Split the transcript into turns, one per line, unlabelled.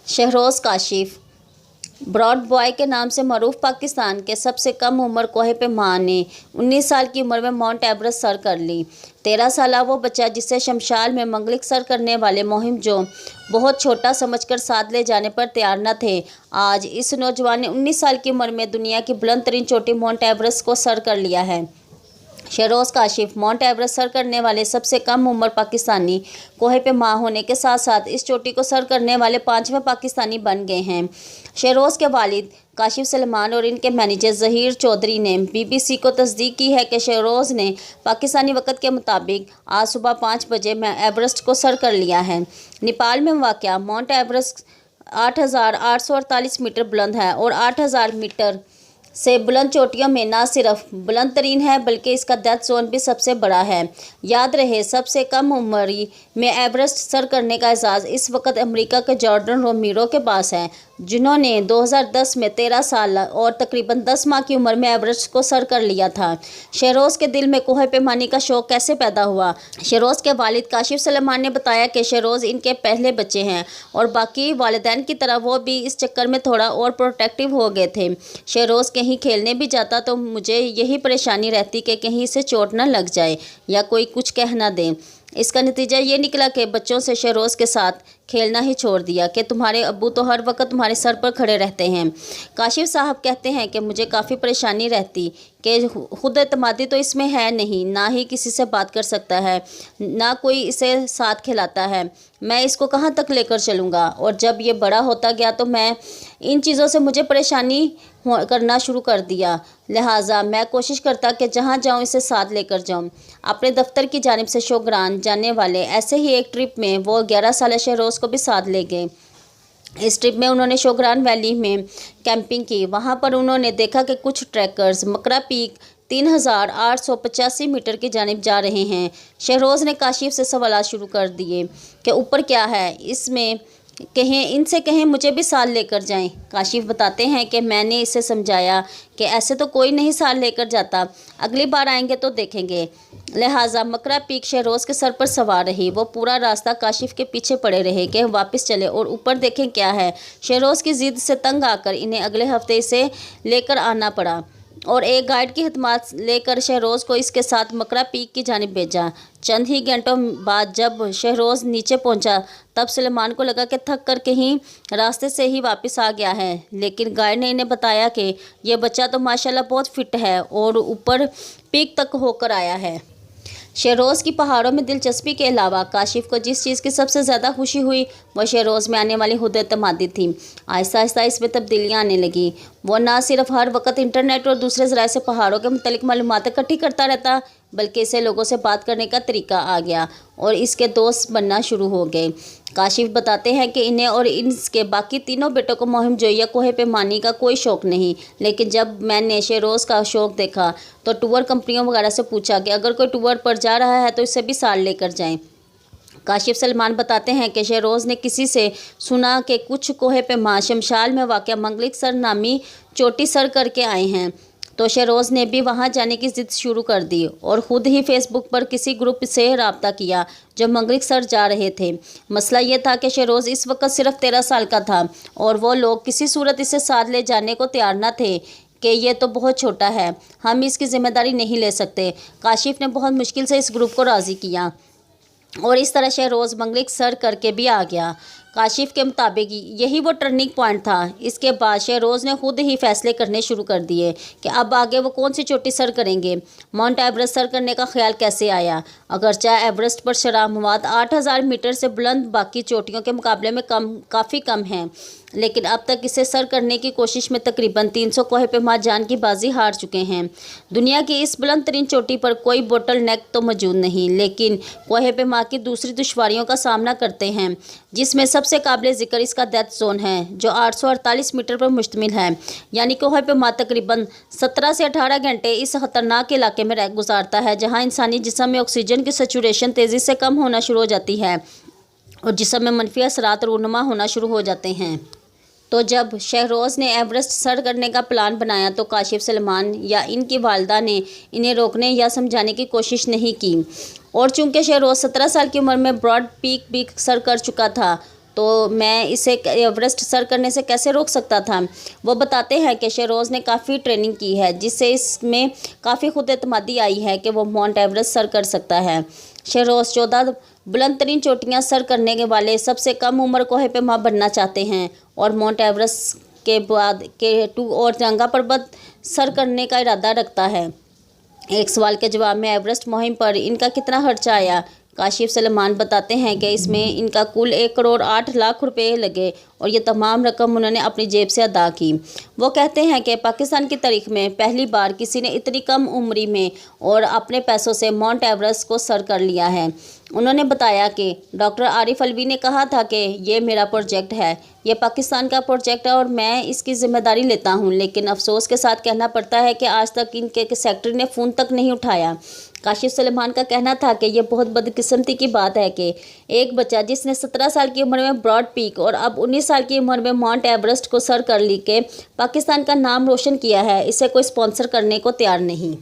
Shahroz Kashif broad boy के नाम से मरूफ पाकिस्तान के सबसे कम उम्र कोहे पे माँ ने 19 साल की उम्र में माउंट एवरेस्ट सर कर ली। 13 साल वो बच्चा जिसे शमशाल में मंगलिक सर करने वाले मुहिम जो बहुत छोटा समझकर साथ ले जाने पर तैयार न थे, आज इस नौजवान ने 19 साल की उम्र में दुनिया की बुलंद तरीन चोटी माउंट एवरेस्ट को सर कर लिया है। Shahroz Kashif mount Everest sir करने वाले सबसे कम उम्र पाकिस्तानी कोहे पे माँ होने के साथ साथ इस चोटी को सर करने वाले 5वें पाकिस्तानी बन गए हैं। शहरोज़ के वालिद काशिफ सलमान और इनके मैनेजर ज़हीर चौधरी ने BBC को तस्दीक की है कि शहरोज़ ने पाकिस्तानी वक़्त के मुताबिक आज सुबह 5 बजे में एवरेस्ट को सर कर लिया है। नेपाल में वाक़या माउंट एवरेस्ट 8,848 मीटर बुलंद है और 8,000 मीटर से बुलंद चोटियों में न सिर्फ बुलंद तरीन है बल्कि इसका डेथ जोन भी सबसे बड़ा है। याद रहे, सबसे कम उम्र में एवरेस्ट सर करने का एजाज़ इस वक्त अमेरिका के जॉर्डन रोमीरो के पास है, जिन्होंने 2010 में 13 साल और तकरीबन 10 माह की उम्र में एवरेस्ट को सर कर लिया था। शहरोज़ के दिल में कोहे पैमानी का शौक़ कैसे पैदा हुआ? शहरोज़ के वालिद काशिफ सलमान ने बताया कि शहरोज़ इनके पहले बच्चे हैं और बाकी वालिदैन की तरह वो भी इस चक्कर में थोड़ा और प्रोटेक्टिव हो गए थे। शहरोज़ कहीं खेलने भी जाता तो मुझे यही परेशानी रहती कि कहीं इसे चोट न लग जाए या कोई कुछ कह न दे। इसका नतीजा ये निकला कि बच्चों से शहरोज़ के साथ खेलना ही छोड़ दिया कि तुम्हारे अब्बू तो हर वक्त तुम्हारे सर पर खड़े रहते हैं। काशिफ साहब कहते हैं कि मुझे काफ़ी परेशानी रहती कि खुद एतमादी तो इसमें है नहीं, ना ही किसी से बात कर सकता है, ना कोई इसे साथ खिलाता है। मैं इसको कहाँ तक लेकर चलूँगा? और जब ये बड़ा होता गया तो मैं इन चीज़ों से मुझे परेशानी करना शुरू कर दिया। लिहाजा मैं कोशिश करता कि जहाँ जाऊँ इसे साथ लेकर जाऊँ। अपने दफ्तर की जानिब से शोग्रान जाने वाले ऐसे ही एक ट्रिप में वो 11 साल शहरोज़ को भी साथ ले गए। इस ट्रिप में उन्होंने शोग्रान वैली में कैंपिंग की। वहाँ पर उन्होंने देखा कि कुछ ट्रैकर्स मकरा पीक 3,885 मीटर की जानिब जा रहे हैं। शहरोज़ ने काशिफ से सवाल शुरू कर दिए कि ऊपर क्या है, इसमें कहें, इनसे कहें मुझे भी साथ लेकर जाएं। काशिफ बताते हैं कि मैंने इसे समझाया कि ऐसे तो कोई नहीं साथ लेकर जाता, अगली बार आएंगे तो देखेंगे। लिहाजा मकरा पीक शहरोज़ के सर पर सवार रही। वो पूरा रास्ता काशिफ के पीछे पड़े रहे कि वापस चले और ऊपर देखें क्या है। शहरोज़ की ज़िद से तंग आकर इन्हें अगले हफ्ते इसे लेकर आना पड़ा और एक गाइड की खिदमत लेकर शहरोज़ को इसके साथ मकरा पीक की जानिब भेजा। चंद ही घंटों बाद जब शहरोज़ नीचे पहुंचा तब सलमान को लगा कि थक कर कहीं रास्ते से ही वापस आ गया है, लेकिन गाइड ने इन्हें बताया कि यह बच्चा तो माशाल्लाह बहुत फिट है और ऊपर पीक तक होकर आया है। शहरोज़ की पहाड़ों में दिलचस्पी के अलावा काशिफ को जिस चीज़ की सबसे ज़्यादा खुशी हुई वह शहरोज़ में आने वाली खुद एतमादी थी। आहिस्ता आहिस्ता इसमें तब्दीलियाँ आने लगी। वो ना सिर्फ हर वक्त इंटरनेट और दूसरे ज़राए से पहाड़ों के मुतालिक मालूमात इकट्ठी करता रहता, बल्कि इसे लोगों से बात करने का तरीका आ गया और इसके दोस्त बनना शुरू हो गए। काशिफ बताते हैं कि इन्हें और इसके बाकी तीनों बेटों को मुहिम जोई या कोहे पैमानी का कोई शौक़ नहीं, लेकिन जब मैंने शहरोज़ का शौक़ देखा तो टूर कंपनियों वगैरह से पूछा कि अगर कोई टूर पर जा रहा है तो इसे भी साथ लेकर जाएं। काशिफ सलमान बताते हैं कि शहरोज़ ने किसी से सुना कि कुछ कोहे पैमा शमशाल में वाक़या मंगलिक सर नामी चोटी सर करके आए हैं, तो शहरोज़ ने भी वहां जाने की ज़िद शुरू कर दी और ख़ुद ही फेसबुक पर किसी ग्रुप से रब्ता किया जो मंगलिक सर जा रहे थे। मसला ये था कि शहरोज़ इस वक्त सिर्फ 13 साल का था और वो लोग किसी सूरत इसे साथ ले जाने को तैयार न थे कि ये तो बहुत छोटा है, हम इसकी ज़िम्मेदारी नहीं ले सकते। काशिफ ने बहुत मुश्किल से इस ग्रुप को राज़ी किया और इस तरह शहरोज़ मंगलिक सर करके भी आ गया। काशिफ के मुताबिक यही वो टर्निंग पॉइंट था। इसके बाद शहरोज़ ने खुद ही फैसले करने शुरू कर दिए कि अब आगे वो कौन सी चोटी सर करेंगे। माउंट एवरेस्ट सर करने का ख्याल कैसे आया? अगरचे एवरेस्ट पर शरह मवाद 8,000 मीटर से बुलंद बाकी चोटियों के मुकाबले में काफ़ी कम है, लेकिन अब तक इसे सर करने की कोशिश में तकरीबन 300 कोहे पैमा जान की बाजी हार चुके हैं। दुनिया की इस बुलंद तरीन चोटी पर कोई बोटल नेक तो मौजूद नहीं, लेकिन कोहे पैमा की दूसरी दुश्वारियों का सामना करते हैं, जिसमें सबसे काबिल ज़िक्र इसका डेथ जोन है जो 848 मीटर पर मुश्तमिल है। यानी कोहे पैमा तकरीबन 17 से 18 घंटे इस ख़तरनाक इलाके में रह गुजारता है जहाँ इंसानी जिस्म में ऑक्सीजन की सैचुरेशन तेज़ी से कम होना शुरू हो जाती है और जिस्म में मनफी असरात रूनुमा होना शुरू हो जाते हैं। तो जब शहरोज़ ने एवरेस्ट सर करने का प्लान बनाया तो काशिफ सलमान या इनकी वालदा ने इन्हें रोकने या समझाने की कोशिश नहीं की, और चूंकि शहरोज़ 17 साल की उम्र में ब्रॉड पीक भी सर कर चुका था तो मैं इसे एवरेस्ट सर करने से कैसे रोक सकता था। वो बताते हैं कि शहरोज़ ने काफ़ी ट्रेनिंग की है, जिससे इसमें काफ़ी खुद एतमादी आई है कि वो माउंट एवरेस्ट सर कर सकता है। शहरोज़ 14 बुलंद तरीन चोटियाँ सर करने के वाले सबसे कम उम्र कोहे पे माँ बनना चाहते हैं और माउंट एवरेस्ट के बाद K2 और नंगा पर्वत सर करने का इरादा रखता है। एक सवाल के जवाब में एवरेस्ट मुहिम पर इनका कितना खर्चा आया, काशिफ सलेमान बताते हैं कि इसमें इनका कुल 1,08,00,000 रुपये लगे और ये तमाम रकम उन्होंने अपनी जेब से अदा की। वो कहते हैं कि पाकिस्तान की तारीख में पहली बार किसी ने इतनी कम उम्र में और अपने पैसों से माउंट एवरेस्ट को सर कर लिया है। उन्होंने बताया कि डॉक्टर आरिफ अलवी ने कहा था कि ये मेरा प्रोजेक्ट है, ये पाकिस्तान का प्रोजेक्ट है और मैं इसकी ज़िम्मेदारी लेता हूं, लेकिन अफसोस के साथ कहना पड़ता है कि आज तक इनके सेक्रेटरी ने फ़ोन तक नहीं उठाया। काशिफ सलेमान का कहना था कि यह बहुत बदकिस्मती की बात है कि एक बच्चा जिसने 17 साल की उम्र में ब्रॉड पीक और अब 19 साल की उम्र में माउंट एवरेस्ट को सर कर ली के पाकिस्तान का नाम रोशन किया है, इसे कोई स्पॉन्सर करने को तैयार नहीं।